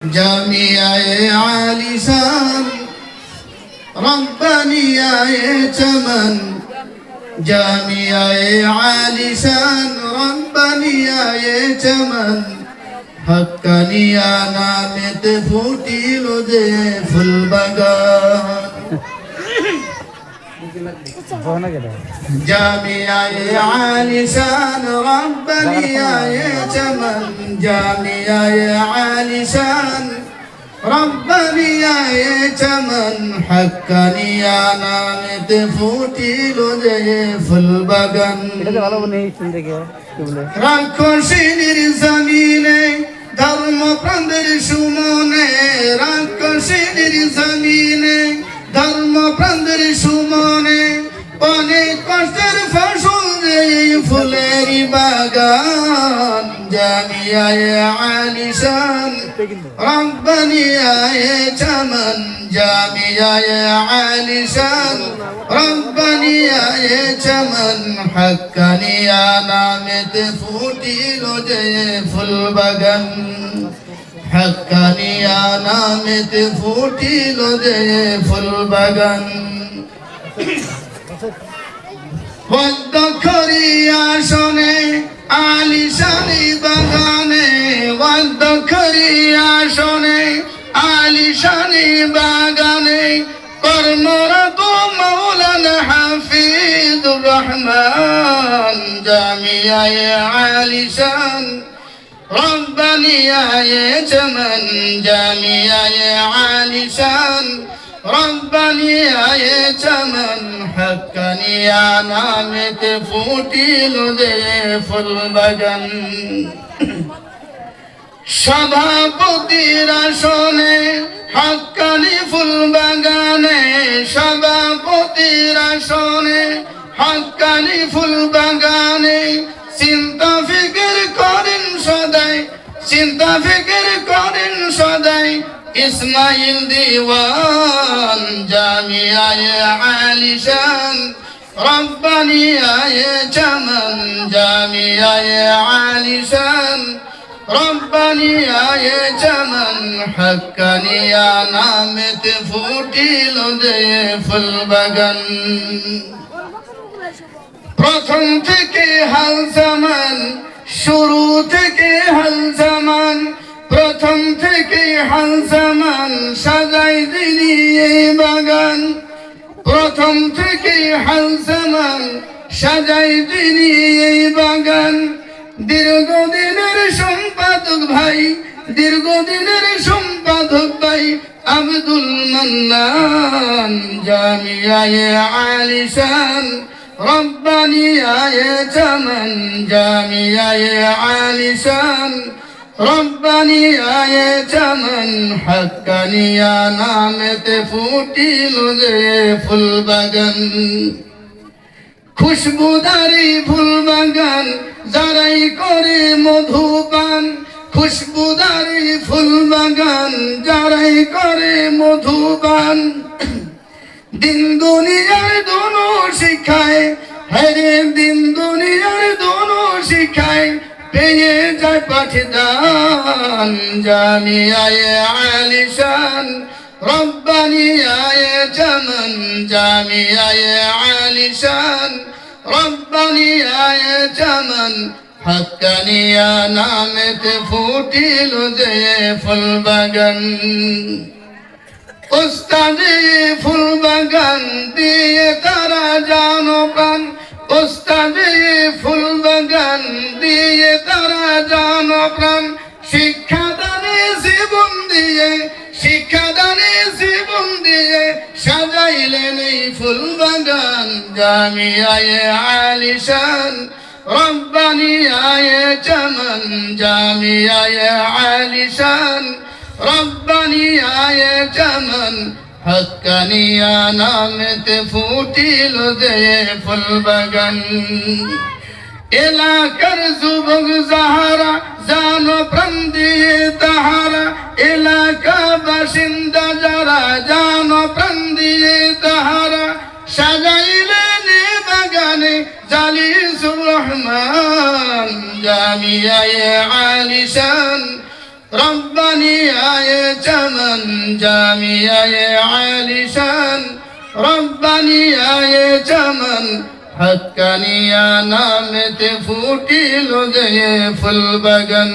জামিয়ায়ে আলিশান রব্বানিয়ায়ে চমন জামিয়ায়ে আলিশান রব্বানিয়ায়ে চমন হক্কানিয়া নামেতে ফুটিল যে ফুলবাগান জামিয়ায়ে আলিশান রব্বানিয়ায়ে চমন জামিয়ায়ে আলিশান রব্বানিয়ায়ে চমন হক্কানিয়া নামেতে ফুটিল যে ফুলবাগান রাক্ষসীর জমিনে ধর্মপ্রাণের সুমনে রাক্ষসীর জমিনে ধর্মপ্রাণের সুমনে অনেক কষ্টের ফসল যে ফুলের বাগান জামিয়ায়ে আলিশান রব্বানিয়ায়ে চমন জামিয়ায়ে আলিশান রব্বানিয়ায়ে চমন হক্কানিয়া নামেতে ফুটিল যে ফুলবাগান হক্কানিয়া নামেতে ফুটিল যে ফুলবাগান ওয়াদ্দখরি আসনে আলিশানি বাগানে ওয়াদ্দখরি আসনে আলিশানি বাগানে কর্মরত মাওলানা হাফিজুর রহমান জামিয়ায়ে আলিশান রব্বানিয়ায়ে চমন জামিয়ায়ে আলিশান রব্বানিয়ায়ে চমন হক্কানিয়া নামেতে ফুটিল যে ফুলবাগান সভাপতির আসনে হক্কানি ফুলবাগানে সভাপতির আসনে হক্কানি ফুলবাগানে চিন্তা ফিকির করেন সদাই চিন্তা ফিকির করেন সদাই ইসমাইল দিওয়ান জামিয়ায়ে আলিশান রব্বানিয়ায়ে চমন জামিয়ায়ে আলিশান রব্বানিয়ায়ে চমন হক্কানিয়া নামেতে ফুটিল যে ফুলবাগান প্রথম থেকে হাল জামান শুরু থেকে হাল জামান প্রথম থেকে হাল জামান সাজাই দিনি এই বাগান প্রথম থেকে হাল জামান সাজাই দিনি এই বাগান দীর্ঘদিনের সম্পাদক ভাই দীর্ঘদিনের সম্পাদক ভাই আব্দুল মান্নান জামিয়ায়ে আলিশান রব্বানিয়ায়ে চমন জামিয়ায়ে আলিশান রব্বানিয়ায়ে চমন হক্কানিয়া নামেতে ফুটিল যে ফুলবাগান খুশবুদারি ফুলবাগান যারাই করে মধুপান খুশবুদারি ফুলবাগান যারাই করে মধুপান দিন দুনিয়ার দোনো শিখায় হরে দিন দুনিয়ার দোনো শিখায় পেয়ে যায় পাঠদান জামিয়ায়ে আলিশান রব্বানিয়ায়ে চমন জামিয়ায়ে আলিশান রব্বানিয়ায়ে চমন হক্কানিয়া নামেতে ফুটিল যে ফুলবাগান উস্তাদে ফুলবাগান দিয়ে তারা জানো প্রাণ উস্তাদে ফুলবাগান দিয়ে তারা জানো প্রাণ শিক্ষাদানে জীবন দিয়ে শিক্ষাদানে জীবন দিয়ে সাজাইলেন এই ফুলবাগান জামিয়ায়ে আলিশান রব্বানিয়ায়ে চমন জামিয়ায়ে আলিশান রব্বানিয়ায়ে চমন হক্কানিয়া নামেতে ফুটিল যে ফুলবাগান এলাকার যুবক যাহারা জানো প্রাণ দিয়ে তাহারা এলাকা বাসিন্দা যারা জানো প্রাণ দিয়ে তাহারা সাজাইলেন বাগানে জালিসুর রহমান জামিয়ায়ে আলিশান রব্বানি আয়ে চমন জামিয়ায়ে আলিশান রব্বানি আয়ে চমন হক্কানিয়া নামেতে ফুটিল যে ফুল বাগান